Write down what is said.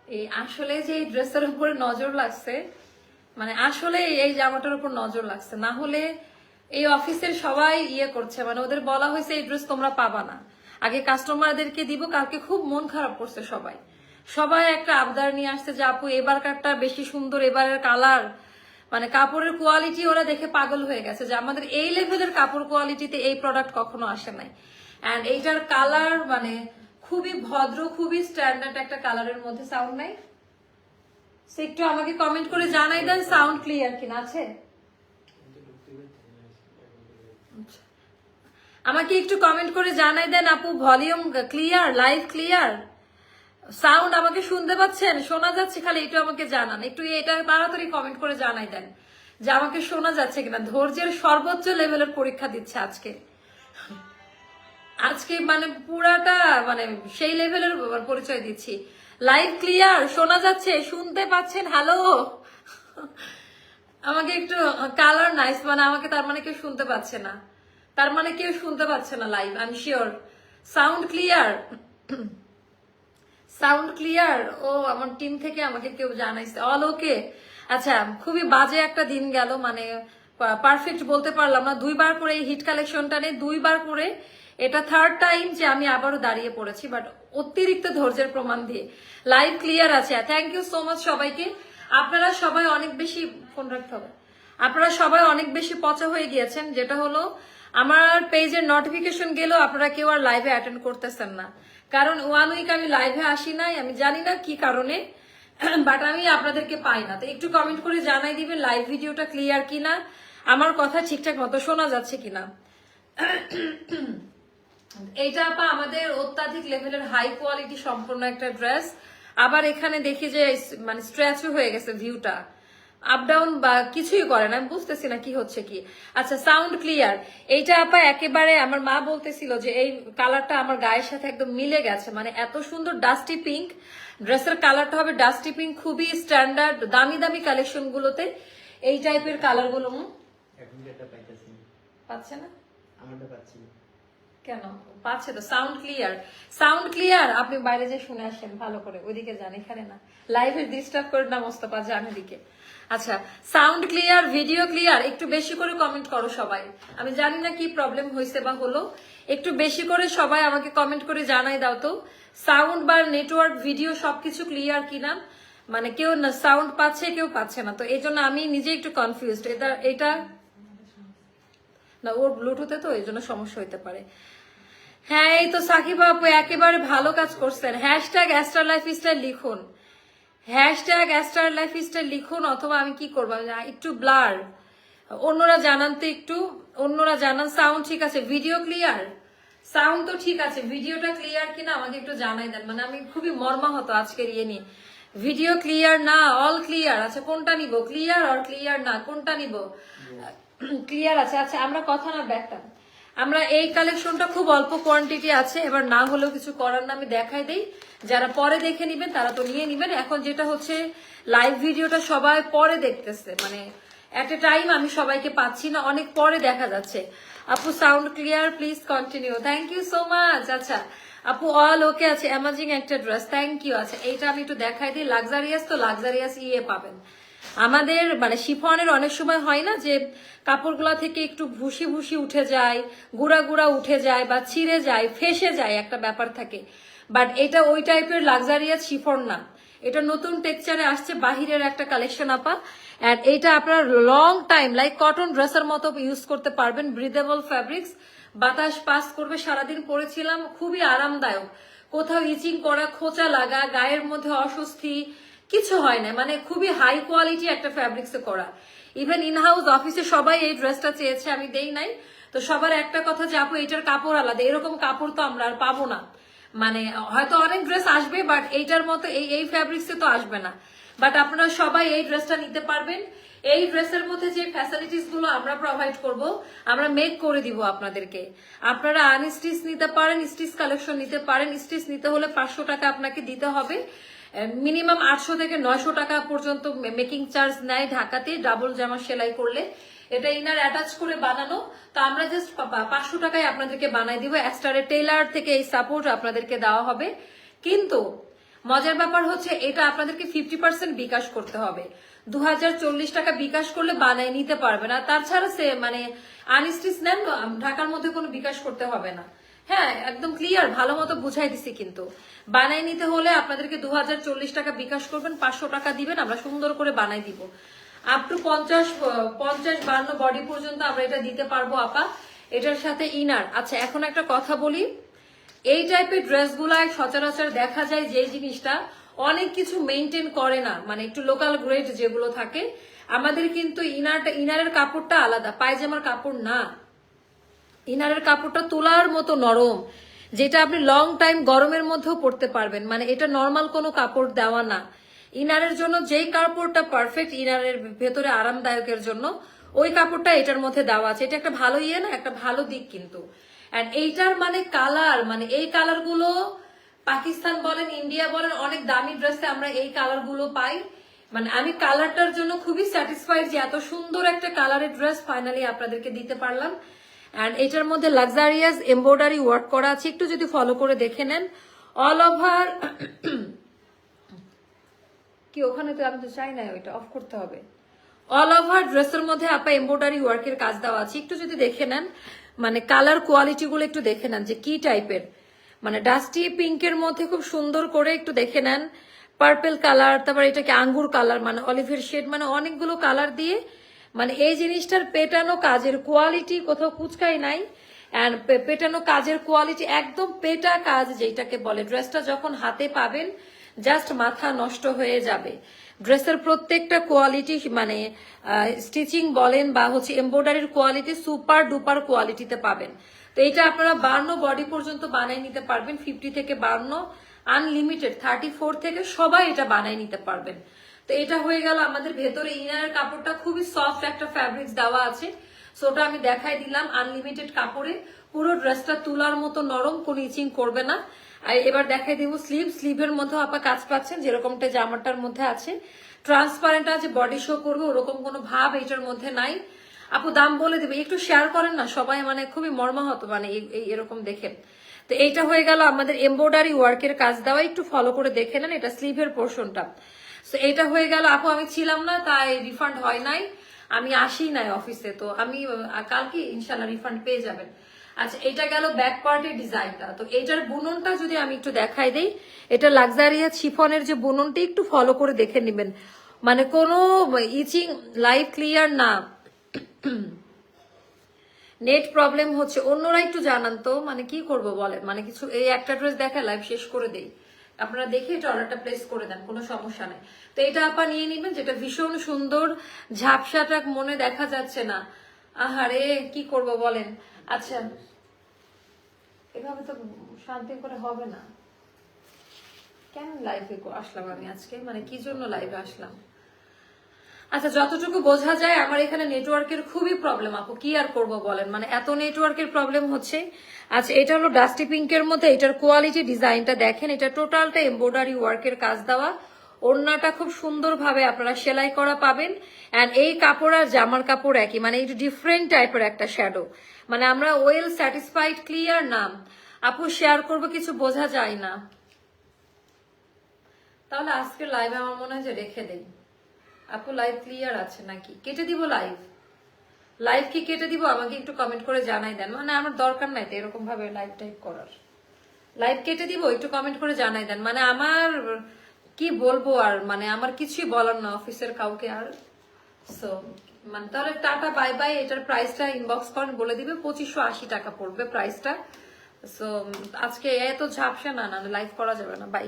এই আসলে যে এই ড্রেসের উপরে নজর লাগছে, মানে আসলে এই জামাটার উপর নজর লাগছে, না হলে এই অফিসের সবাই ইয়ে করছে, মানে ওদের বলা হয়েছে এই ড্রেস তোমরা পাবা না, আগে কাস্টমারদেরকে দিব। কালকে খুব মন খারাপ করছে সবাই, সবাই একটা আবদার নিয়ে আসছে যে আপু এবারকারটা বেশি সুন্দর, এবারের কালার, মানে কাপড়ের কোয়ালিটি ওরা দেখে পাগল হয়ে গেছে যে আমাদের এই লেভেলের কাপড় কোয়ালিটিতে এই প্রোডাক্ট কখনো আসে নাই। অ্যান্ড এইটার কালার মানে খুবই ভদ্র, খুবই স্ট্যান্ডার্ড একটা কালারের মধ্যে। সাউন্ড নাই, একটু আমাকে কমেন্ট করে জানাই দেন সাউন্ড ক্লিয়ার কিনা আছে। আমাকে একটু কমেন্ট করে জানাই দেন আপু volume clear, live clear, sound আমাকে শুনতে পাচ্ছেন, শোনা যাচ্ছে, খালি একটু আমাকে জানান, একটু এটা তাড়াতাড়ি কমেন্ট করে জানাই দেন যে আমাকে শোনা যাচ্ছে কিনা। ধৈর্যের সর্বোচ্চ লেভেলের পরীক্ষা দিচ্ছে আজকে, আজকে মানে পুরাটা মানে সেই লেভেলের পরিচয় দিচ্ছি। লাইভ ক্লিয়ার, শোনা যাচ্ছে, শুনতে পাচ্ছেন? হ্যালো, আমাকে একটু কালার নাইস, মানে আমাকে তার মানে কেউ শুনতে পাচ্ছে না, তার মানে কেউ শুনতে পাচ্ছে না live, I am sure. Sound clear, sound clear. ও আমার টিম থেকে আমাকে কেউ জানাইছে অল ওকে। আচ্ছা, খুবই বাজে একটা দিন গেল, মানে পারফেক্ট বলতে পারলাম না। দুইবার করে এই হিট কালেকশনটা নেই, দুইবার করে, এটা থার্ড টাইম যে আমি আবারও দাঁড়িয়ে পড়েছি, বাট অতিরিক্ত ধৈর্যের প্রমাণ দিয়ে। লাইভ ক্লিয়ার আছে, থ্যাংক ইউ সো মাচ সবাইকে। আপনারা সবাই অনেক বেশি, ফোন রাখতে হবে, আপনারা সবাই অনেক বেশি পচা হয়ে গিয়েছেন, যেটা হলো আমার পেজের নোটিফিকেশন গেলেও আপনারা কেউ আর লাইভে অ্যাটেন্ড করতেছেন না। কারণ 1 উইক আমি লাইভে আসি নাই, আমি জানি না কি কারণে, বাট আমি আপনাদেরকে পাই না। তো একটু কমেন্ট করে জানাই দিবেন লাইভ ভিডিওটা ক্লিয়ার কিনা, আমার কথা ঠিকঠাক মতো শোনা যাচ্ছে কিনা। এইটা আপা আমাদের অত্যাধিক লেভেলের হাই কোয়ালিটি সম্পূর্ণ একটা ড্রেস। আবার এখানে দেখি যে মানে স্ট্রেচও হয়ে গেছে, ভিউটা আপ ডাউন বা কিছুই করে না, আমি বুঝতেছি না কি হচ্ছে কি। আচ্ছা, সাউন্ড ক্লিয়ার। এইটা আপা একেবারে আমার মা বলতেছিল যে এই কালারটা আমার গায়ের সাথে একদম মিলে গেছে, মানে এত সুন্দর ডাস্টি পিঙ্ক, ড্রেসের কালারটা হবে ডাস্টি পিঙ্ক, খুবই স্ট্যান্ডার্ড দামি দামি কালেকশন গুলোতে এই টাইপের কালার গুলো পাচ্ছে না, কেন পাচ্ছে তো। Sound clear, sound clear. আপনি বাইরে যে শুনে আসেন ভালো করে, ওইদিকে যান, এখানে না, লাইভে ডিস্টার্ব করে না মোস্তফা, যান এদিকে। আচ্ছা, সাউন্ড ক্লিয়ার, ভিডিও ক্লিয়ার। একটু বেশি করে কমেন্ট করো সবাই, আমি জানি না কি প্রবলেম হয়েছে বা হলো, একটু বেশি করে সবাই আমাকে কমেন্ট করে জানাই দাও তো সাউন্ড বা নেটওয়ার্ক ভিডিও সবকিছু ক্লিয়ার কিনা। মানে কেউ না সাউন্ড পাচ্ছে, কেউ পাচ্ছে না, তো এই জন্য আমি নিজে একটু কনফিউজড। এটা না, ওর ব্লুটুথে তো এই জন্য সমস্যা হইতে পারে। হ্যাঁ, এই তো সাকিব আপু একেবারে ভালো কাজ করছেন। হ্যাশট্যাগ অ্যাস্ট্রার লাইফস্টাইল লিখুন, হ্যাশট্যাগ অ্যাস্ট্রার লাইফস্টাইল লিখুন, অথবা আমি কি করবো একটু ব্লার, অন্যরা জানান তো একটু, অন্যরা জানান। সাউন্ড ঠিক আছে, ভিডিও ক্লিয়ার, সাউন্ড তো ঠিক আছে, ভিডিওটা ক্লিয়ার কিনা আমাকে একটু জানাই দেন, মানে আমি খুবই মর্মাহত আজকের ইয়ে নিয়ে। ভিডিও ক্লিয়ার না, অল ক্লিয়ার। আচ্ছা, কোনটা নিব, ক্লিয়ার আর ক্লিয়ার না, কোনটা নিব? ক্লিয়ার আছে। আচ্ছা, আমরা কথা না ব্যাকটা, আমরা এই কালেকশনটা খুব অল্প কোয়ান্টিটি আছে, এবার না হলেও কিছু করার না, আমি দেখাই দেই, যারা পরে দেখে নিবেন তারা তো নিয়ে নিবেন। এখন যেটা হচ্ছে লাইভ ভিডিওটা সবাই পরে দেখতেছে, মানে এট এ টাইম আমি সবাইকে পাচ্ছি না, অনেক পরে দেখা যাচ্ছে। আপু sound clear, please continue, thank you so much. আচ্ছা আপু অল ওকে আছে, অ্যামাজিং একটা ড্রেস, থ্যাংক ইউ। আচ্ছা, এইটা আমি একটু দেখাই দিই, লাক্সারিয়াস, তো লাক্সারিয়াস ইয়ে পাবেন আমাদের, মানে শিফনের অনেক সময় হয় না যে কাপড়গুলা থেকে একটু ভুসি ভুসি উঠে যায়, গুড়া গুড়া উঠে যায়, বা ছিঁড়ে যায়, ফেসে যায়, একটা ব্যাপার থাকে, বাট এটা ওই টাইপের লাক্সারিয়াস শিফন না, এটা নতুন টেক্সচারে আসছে, বাহিরের একটা কালেকশন আপা। এন্ড এটা আপনার লং টাইম লাইক কটন ড্রেসের মতো ইউজ করতে পারবেন, ব্রিদেবল ফ্যাব্রিক্স, বাতাস পাস করবে। সারাদিন পরেছিলাম, খুবই আরামদায়ক, কোথাও ইচিং করা, খোঁচা লাগা, গায়ের মধ্যে অস্বস্তি কিছু হয় না, মানে খুবই হাই কোয়ালিটি একটা ফ্যাব্রিক্সে করা। ইভেন ইনহাউস অফিসে সবাই এই ড্রেসটা চেয়েছে, আমি দেই নাই। তো সবার একটা কথা যে আপু এটার কাপড় আলাদা, এরকম কাপড় তো আমরা আর পাবো না, মানে হয়তো অনেক ড্রেস আসবে বাট এইটার মতো এই ফ্যাব্রিক্সে তো আসবে না। বাট আপনারা সবাই এই ড্রেসটা নিতে পারবেন। এই ড্রেসের মধ্যে যে ফ্যাসিলিটিস গুলো আমরা প্রোভাইড করব, আমরা মেক করে দিব আপনাদেরকে। আপনারা আনস্টিচ নিতে পারেন, স্টিচ কালেকশন নিতে পারেন। স্টিচ নিতে হলে 500 টাকা আপনাকে দিতে হবে, মিনিমাম 800 থেকে 900 টাকা পর্যন্ত মেকিং চার্জ নেয় ঢাকাতে, ডাবল জামা সেলাই করলে। এটা ইনার অ্যাটাচ করে বানানো, তো আমরা জাস্ট 500 টাকায় আপনাদেরকে বানাই দিব। এক্সট্রা টেইলার থেকে এই সাপোর্ট আপনাদেরকে দেওয়া হবে। কিন্তু মজার ব্যাপার হচ্ছে এটা আপনাদেরকে 50% বিকাশ করতে হবে। 2040 টাকা বিকাশ করলে বানায় নিতে পারবে না, তাছাড়া সে মানে আনস্টিচ নেন ঢাকার মধ্যে কোনো বিকাশ করতে হবে না। হ্যাঁ একদম ক্লিয়ার, ভালো মতো বুঝাই দিছি। কিন্তু বানাই নিতে হলে আপনাদেরকে 2040 টাকা বিকাশ করবেন, 500 টাকা দিবেন, আমরা সুন্দর করে বানাই দিব। আপ টু 50-52 বডি পর্যন্ত আমরা এটা দিতে পারবো আপা, এটার সাথে ইনার। আচ্ছা এখন একটা কথা বলি, এই টাইপের ড্রেসগুলায় সচরাচর দেখা যায় যে জিনিসটা অনেক কিছু মেনটেন করে না, মানে একটু লোকাল গ্রেড যেগুলো থাকে। আমাদের কিন্তু ইনারের কাপড়টা আলাদা, পায়জামার কাপড় না। ইনারের কাপড়টা তোলার মতো নরম, যেটা আপনি লং টাইম গরমের মধ্যেও পরতে পারবেন, মানে এটা নর্মাল কোনো কাপড় দেওয়া না। ইনারের জন্য যেই কাপড়টা পারফেক্ট ইনারের ভেতরে আরামদায়কের জন্য, ওই কাপড়টা এটার মধ্যে দেওয়া আছে। এটা একটা ভালো না, একটা ভালো দিক কিন্তু। এন্ড এইটার মানে কালার, মানে এই কালার গুলো পাকিস্তান বলেন ইন্ডিয়া বলেন অনেক দামি ড্রেসে আমরা এই কালার গুলো পাই। মানে আমি কালারটার জন্য খুবই স্যাটিসফাইড যে এত সুন্দর একটা কালারের ড্রেস ফাইনালি আপনাদেরকে দিতে পারলাম। এন্ড এটার মধ্যে লাক্সারিয়াস এমব্রয়ডারি ওয়ার্ক করা আছে, একটু যদি ফলো করে দেখে নেন। অল ওভার কি ওখানে তো আমি তো চাই না, ওইটা অফ করতে হবে। অল ওভার ড্রেসের মধ্যে আপা এমব্রয়ডারি ওয়ার্কের কাজ দেওয়া আছে, একটু যদি দেখে নেন, মানে কালার কোয়ালিটি গুলো একটু দেখে নেন যে কি টাইপের। মানে ডাস্টি পিঙ্কের মধ্যে খুব সুন্দর করে একটু দেখে নেন, পার্পেল কালার, তারপর এটাকে আঙ্গুর কালার, মানে অলিভের শেড, মানে অনেকগুলো কালার দিয়ে মানে এই জিনিসটার পেটানো কাজের কোয়ালিটি কোথাও কুচকাই নাই। এন্ড পেটানো কাজের কোয়ালিটি একদম পেটা কাজ যেটাকে বলে। ড্রেসটা যখন হাতে পাবেন জাস্ট মাথা নষ্ট হয়ে যাবে। ড্রেসের প্রত্যেকটা কোয়ালিটি মানে স্টিচিং বলেন বা হচ্ছে এমব্রয়ডারির কোয়ালিটি সুপার ডুপার কোয়ালিটিতে পাবেন। তো এটা আপনারা 52 বডি পর্যন্ত বানিয়ে নিতে পারবেন, 50 থেকে 52 আনলিমিটেড, 34 থেকে সবাই এটা বানিয়ে নিতে পারবেন। তো এটা হয়ে গেল আমাদের ভেতরে ইনারের কাপড়টা খুবই সফট একটা ফ্যাব্রিক্স দেওয়া আছে, সো ওটা আমি দেখাই দিলাম। আনলিমিটেড কাপড়ে পুরো ড্রেসটা তুলার মতো নরম, কোনো ইচিং করবে না। আর এবার দেখাই দিব স্লিভের মধ্যে আপা কাজ পাচ্ছেন যেরকমটা জামাটার মধ্যে আছে, ট্রান্সপারেন্ট আছে, বডি শো করবে ওরকম কোনো ভাব এটার মধ্যে নাই। আপু দাম বলে দিবে, একটু শেয়ার করেন না সবাই, মানে খুবই মর্মাহত মানে এরকম দেখেন। তো এইটা হয়ে গেল আমাদের এমব্রয়ডারি ওয়ার্কের কাজ দেওয়া, একটু ফলো করে দেখে নেন, এটা স্লিভের পোর্শনটা। তো এটা হয়ে গেল আপু, আমি ছিলাম না তাই রিফান্ড হয় নাই, আমি আসি নাই অফিসে, তো আমি কালকে ইনশাল্লাহ রিফান্ড পেয়ে যাবেন। আচ্ছা এটা গেল ব্যাক পার্টের ডিজাইনটা। তো এইটার বুননটা যদি আমি একটু দেখাই দেই, এটা লাক্সারিয়া শিফনের যে বুননটা একটু ফলো করে দেখে নেবেন, মানে কোনো ইচিং, লাইভ ক্লিয়ার না। নেট প্রবলেম হচ্ছে, অন্যরা একটু জানান তো, মানে কি করব বলেন, মানে কিছু এই একটা ড্রেস দেখা লাইভ শেষ করে দেই, আপনারা দেখে এটা অর্ডারটা প্লেস করে দেন, কোনো সমস্যা নেই। তো এটা আপা নিয়ে নিবেন, যেটা ভীষণ সুন্দর, ঝাপসাটা মনে দেখা যাচ্ছে না। আহারে কি করব বলেন। আচ্ছা এভাবে তো শান্তি করে হবে না। কেন লাইভে আসলাম আমি আজকে, মানে কি জন্য লাইভে আসলাম? আচ্ছা যতটুকু বোঝা যায় আমার এখানে নেটওয়ার্কের খুবই প্রবলেম আপু, কি আর করব বলেন, মানে এত নেটওয়ার্কের প্রবলেম হচ্ছে। আচ্ছা এটা হলো ডাস্টি পিঙ্কের মধ্যে, এটার কোয়ালিটি ডিজাইনটা দেখেন, এটা টোটালটা এমব্রয়ডারি ওয়ার্কের কাজ দেওয়া, ওড়নাটা খুব সুন্দরভাবে আপনারা সেলাই করা পাবেন। এন্ড এই কাপড় আর জামার কাপড় একই, মানে একটু ডিফারেন্ট টাইপের একটা শ্যাডো, মানে আমরা ওয়েল স্যাটিসফাইড ক্লিয়ার নাম আপু শেয়ার করবো, কিছু বোঝা যায় না। তাহলে আজকের লাইভে আমার মনে হয় যে রেখে দেই আপু। লাইভ ক্লিয়ার আছে নাকি কেটে দিব? লাইভ কি কেটে দিব? আমাকে একটু কমেন্ট করে জানাই দেন, মানে আমার দরকার নাই তো এরকম ভাবে লাইভ টাইপ করার। লাইভ কেটে দিব, একটু কমেন্ট করে জানাই দেন, মানে আমার কি বলবো আর, মানে আমার কিছুই বলার না অফিসের কাউকে আর। সো মানে তাহলে টাটা বাই বাই। এটার প্রাইসটা ইনবক্স করেন, বলে দিবে 2580 টাকা পড়বে প্রাইসটা। সো আজকে এত ঝাপসা না, লাইভ করা যাবে না, বাই।